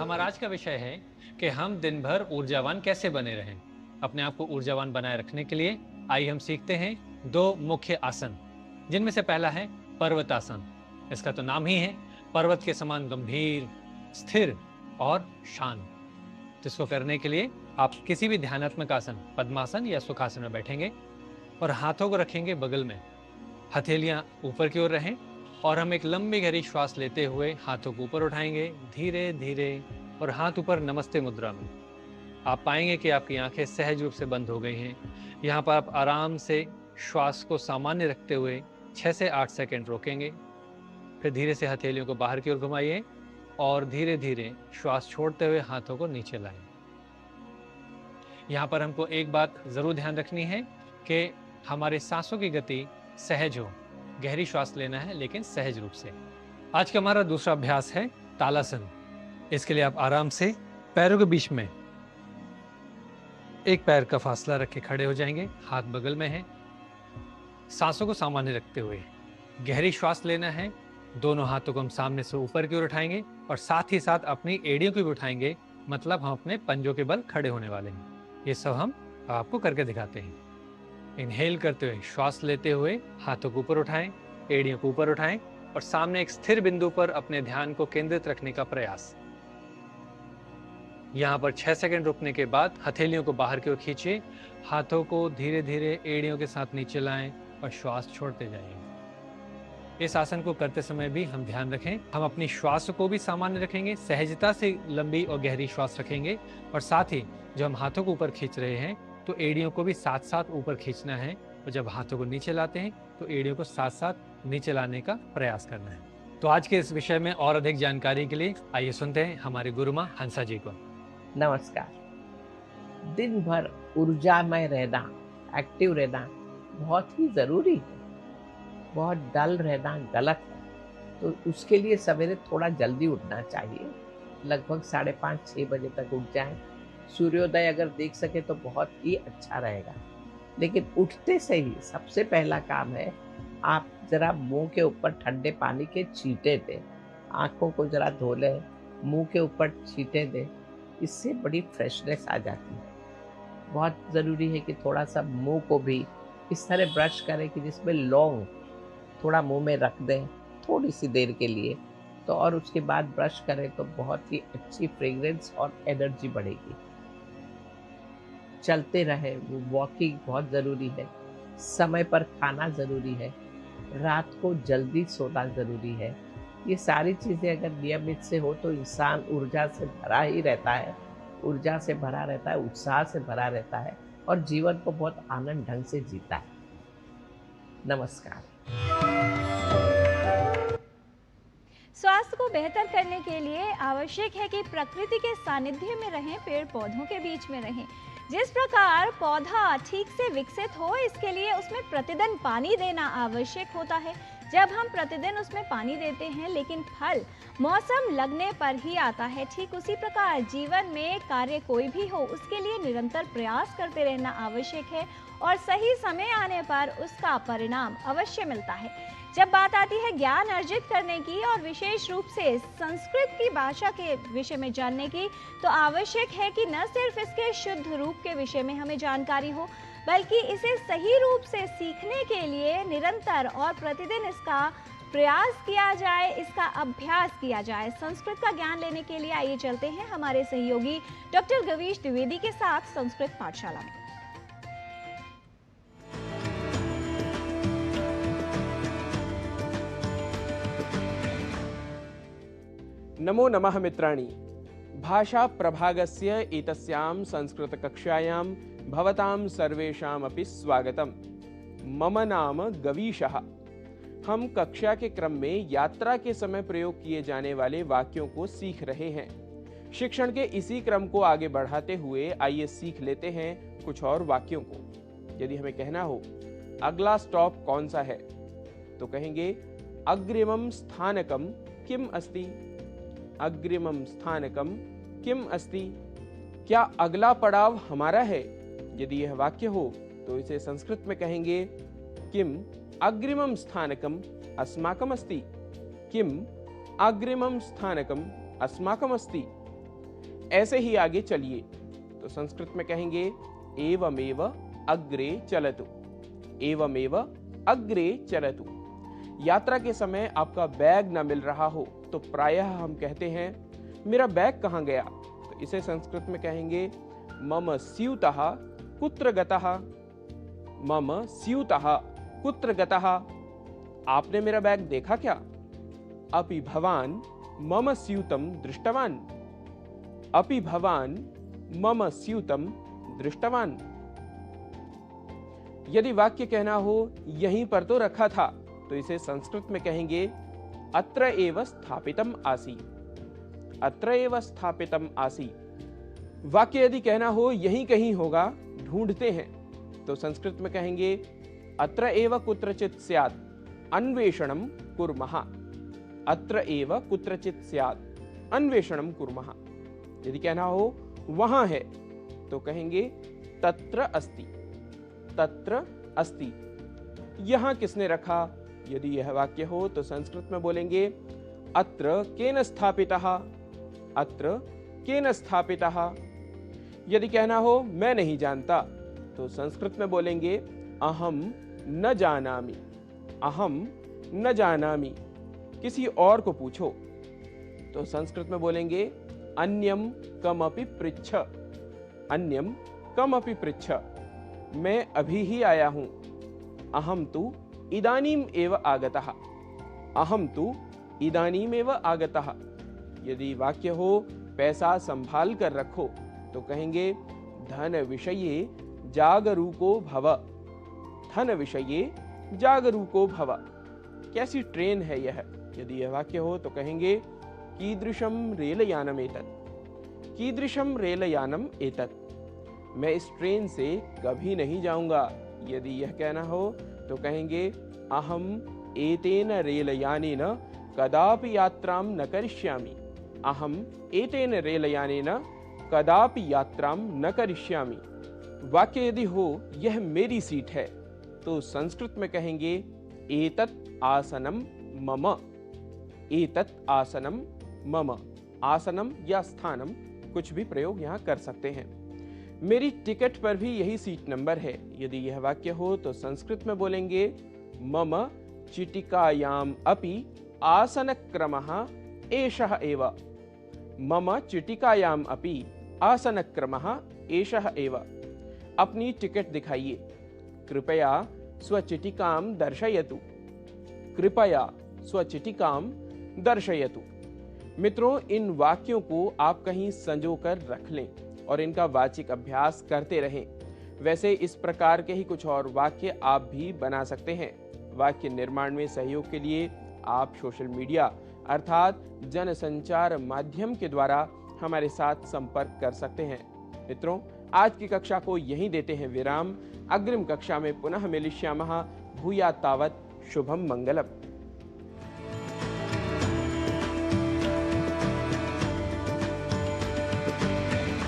हमारा आज का विषय है कि हम दिन भर ऊर्जावान कैसे बने रहें। अपने आप को ऊर्जावान बनाए रखने के लिए आइए हम सीखते हैं दो मुख्य आसन, जिनमें से पहला है पर्वतासन। इसका तो नाम ही है, पर्वत के समान गंभीर, स्थिर और शांत। तो इसको करने के लिए आप किसी भी ध्यानात्मक आसन, पद्मासन या सुखासन में बैठेंगे और हाथों को रखेंगे बगल में। हथेलियां ऊपर की ओर रहें और हम एक लंबी गहरी श्वास लेते हुए हाथों को ऊपर उठाएंगे धीरे धीरे, और हाथ ऊपर नमस्ते मुद्रा में। आप पाएंगे कि आपकी आंखें सहज रूप से बंद हो गई हैं। यहाँ पर आप आराम से श्वास को सामान्य रखते हुए 6 से 8 सेकंड रोकेंगे। फिर धीरे से हथेलियों को बाहर की ओर घुमाइए और धीरे धीरे श्वास छोड़ते हुए हाथों को नीचे लाएं। यहाँ पर हमको एक बात जरूर ध्यान रखनी है कि हमारे सांसों की गति सहज हो। गहरी श्वास लेना है लेकिन सहज रूप से। आज का हमारा दूसरा अभ्यास है तालासन। इसके लिए आप आराम से पैरों के बीच में एक पैर का फासला रख के खड़े हो जाएंगे, हाथ बगल में है। सांसों को सामान्य रखते हुए गहरी श्वास लेना है। दोनों हाथों को हम सामने से ऊपर की ओर उठाएंगे और साथ ही साथ अपनी एड़ियों को भी उठाएंगे, मतलब हम अपने पंजों के बल खड़े होने वाले हैं। ये सब हम आपको करके दिखाते हैं। इनहेल करते हुए श्वास लेते हुए हाथों को ऊपर उठाएं, एड़ियों को ऊपर उठाएं और सामने एक स्थिर बिंदु पर अपने ध्यान को केंद्रित रखने का प्रयास। यहाँ पर 6 सेकंड रुकने के बाद हथेलियों को बाहर की ओर खींचिए, हाथों को धीरे धीरे एड़ियों के साथ नीचे लाएं और श्वास छोड़ते जाइए। इस आसन को करते समय भी हम ध्यान रखें, हम अपनी श्वास को भी सामान्य रखेंगे, सहजता से लंबी और गहरी श्वास रखेंगे, और साथ ही जो हम हाथों को ऊपर खींच रहे हैं तो एड़ियों को भी साथ साथ ऊपर खींचना है, और जब हाथों को नीचे लाते हैं तो एड़ियों को साथ साथ नीचे लाने का प्रयास करना है। तो आज के इस विषय में और अधिक जानकारी के लिए आइए सुनते हैं हमारे गुरु माँ हंसा जी को। नमस्कार। दिन भर ऊर्जामय रहना, एक्टिव रहना बहुत ही ज़रूरी है। बहुत डल रहना गलत है। तो उसके लिए सवेरे थोड़ा जल्दी उठना चाहिए। लगभग 5:30-6 बजे तक उठ जाएं। सूर्योदय अगर देख सके तो बहुत ही अच्छा रहेगा। लेकिन उठते से ही सबसे पहला काम है, आप ज़रा मुंह के ऊपर ठंडे पानी के छींटे दें। आँखों को ज़रा धो लें, मुंह के ऊपर छींटे दें। इससे बड़ी फ्रेशनेस आ जाती है। बहुत ज़रूरी है कि थोड़ा सा मुंह को भी इस तरह ब्रश करें कि जिसमें लौंग थोड़ा मुंह में रख दें थोड़ी सी देर के लिए, तो और उसके बाद ब्रश करें तो बहुत ही अच्छी फ्रेग्रेंस और एनर्जी बढ़ेगी। चलते रहें, वो वॉकिंग बहुत ज़रूरी है। समय पर खाना ज़रूरी है। रात को जल्दी सोना ज़रूरी है। ये सारी चीज़ें अगर नियमित से हो तो इंसान ऊर्जा से भरा ही रहता है, ऊर्जा से भरा रहता है, उत्साह से भरा रहता है और जीवन को बहुत आनंद ढंग से जीता है। नमस्कार। स्वास्थ्य को बेहतर करने के लिए आवश्यक है कि प्रकृति के सानिध्य में रहें, पेड़ पौधों के बीच में रहें। जिस प्रकार पौधा ठीक से विकसित हो, इसके लिए उसमें प्रतिदिन पानी देना आवश्यक होता है। जब हम प्रतिदिन उसमें पानी देते हैं लेकिन फल मौसम लगने पर ही आता है, ठीक उसी प्रकार जीवन में कार्य कोई भी हो उसके लिए निरंतर प्रयास करते रहना आवश्यक है और सही समय आने पर उसका परिणाम अवश्य मिलता है। जब बात आती है ज्ञान अर्जित करने की और विशेष रूप से संस्कृत की भाषा के विषय में जानने की, तो आवश्यक है कि न सिर्फ इसके शुद्ध रूप के विषय में हमें जानकारी हो, बल्कि इसे सही रूप से सीखने के लिए निरंतर और प्रतिदिन इसका प्रयास किया जाए, इसका अभ्यास किया जाए। संस्कृत का ज्ञान लेने के लिए आइए चलते हैं हमारे सहयोगी डॉक्टर गवीश द्विवेदी के साथ संस्कृत पाठशाला में। नमो नमः मित्राणि। भाषा प्रभागस्य एतस्यां संस्कृतकक्षायां भवतां सर्वेषामपि स्वागतम्। मम नाम गवीशः। हम कक्षा के क्रम में यात्रा के समय प्रयोग किए जाने वाले वाक्यों को सीख रहे हैं। शिक्षण के इसी क्रम को आगे बढ़ाते हुए आइए सीख लेते हैं कुछ और वाक्यों को। यदि हमें कहना हो अगला स्टॉप कौन सा है, तो कहेंगे अग्रिमं स्थानकं किम अस्ति। अग्रिमं स्थानकं किम अस्ति। क्या अगला पड़ाव हमारा है? यदि यह वाक्य हो तो इसे संस्कृत में कहेंगे किम अग्रिमं स्थानकम अस्माकम अस्ति। किम अग्रिमं स्थानकम अस्माकम अस्ति। ऐसे ही आगे चलिए। तो संस्कृत में कहेंगे एवमेव अग्रे चलतु, एवमेव अग्रे चलतु। यात्रा के समय आपका बैग ना मिल रहा हो तो प्रायः हम कहते हैं मेरा बैग कहाँ गया, तो इसे संस्कृत में कहेंगे मम स्यूतः कुत्र गतः, मम स्यूतः कुत्र गतः। आपने मेरा बैग देखा क्या? अपि भवान मम स्यूतं दृष्टवान, अपि भवान मम स्यूतं दृष्टवान। यदि वाक्य कहना हो यहीं पर तो रखा था, तो इसे संस्कृत में कहेंगे अत्र एव स्थापितम आसी, अत्र एव स्थापितम आसी। वाक्य यदि कहना हो यहीं कहीं होगा, ढूंढते हैं, तो संस्कृत में कहेंगे अत्र एव कुत्रचित् स्यात् अन्वेषणं कुर्मः, अत्र एव कुत्रचित् स्यात् अन्वेषणं कुर्मः। यदि कहना हो वहां है तो कहेंगे तत्र अस्ति, तत्र अस्ति। यहां किसने रखा? यदि यह वाक्य हो तो संस्कृत में बोलेंगे अत्र केन स्थापितः, अत्र केन स्थापितः। यदि कहना हो मैं नहीं जानता तो संस्कृत में बोलेंगे अहम न जानामि, अहम न जानामि। किसी और को पूछो तो संस्कृत में बोलेंगे अन्यम कमपि पृच्छ, अन्यम कमपि पृच्छ। मैं अभी ही आया हूं, अहम तु इदानीम एव आगतः, अहम तु इदानीम एव आगतः। यदि वाक्य हो पैसा संभाल कर रखो तो कहेंगे धन विषये जागरूको भव, धन विषये जागरूको भव। कैसी ट्रेन है यह? यदि यह वाक्य हो तो कहेंगे कीदृशम रेलयानम एतत्, कीदृशम रेलयानम एतत्। मैं इस ट्रेन से कभी नहीं जाऊंगा। यदि यह कहना हो तो कहेंगे अहम एतेन रेलयानेन कदापि यात्रां न करिष्यामि, अहम एतेन रेलयानेन कदापि यात्रां न करिष्यामि। वाक्य यदि हो यह मेरी सीट है तो संस्कृत में कहेंगे एतत् आसनम मम, एतत् आसनम मम। आसनम या स्थानम कुछ भी प्रयोग यहाँ कर सकते हैं। मेरी टिकट पर भी यही सीट नंबर है। यदि यह वाक्य हो तो संस्कृत में बोलेंगे मम चिटिकायाम अपि आसनक्रमः एषः एव, मम चिटिकायाम अपि आसनक्रमः एषः एव। अपनी टिकट दिखाइए, कृपया स्वचिटिकां दर्शयतु, कृपया स्वचिटिकां दर्शयतु। मित्रों, इन वाक्यों को आप कहीं संजो कर रख लें और इनका वाचिक अभ्यास करते रहें। वैसे इस प्रकार के ही कुछ और वाक्य आप भी बना सकते हैं। वाक्य निर्माण में सहयोग के लिए आप सोशल मीडिया अर्थात जनसंचार माध्यम के द्वारा हमारे साथ संपर्क कर सकते हैं। मित्रों, आज की कक्षा को यहीं देते हैं विराम। अग्रिम कक्षा में पुनः मिलिष्यामः। भूयात् तावत् शुभम मंगलम।